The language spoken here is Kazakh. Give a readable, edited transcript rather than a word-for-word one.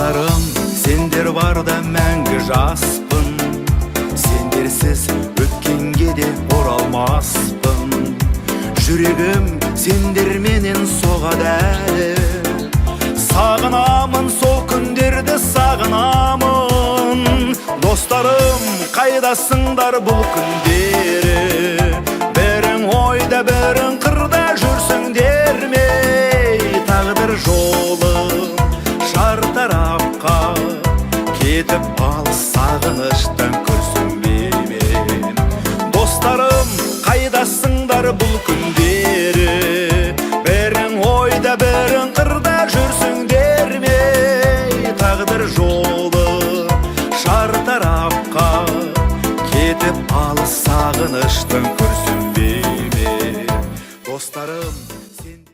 Достарым, сендер барда мәңгі жаспын, сендерсіз өткенге де оралмаспын. Жүрегім сендерменен соғады әлі, сағынамын сол күндерді сағынамын. Достарым, қайдасыңдар бұл күндері, бірің ойда бірің қырда жүрсіңдер ме? Тағдыр жолы шартарапқа кетіп алыс сағыныштан күрсінбеймен. Достарым, қайдасыңдар бұл күндері, бірің ойда бірің қырда жүрсіңдер ме? Тағдыр жолы шартарапқа кетіп алыс сағыныштан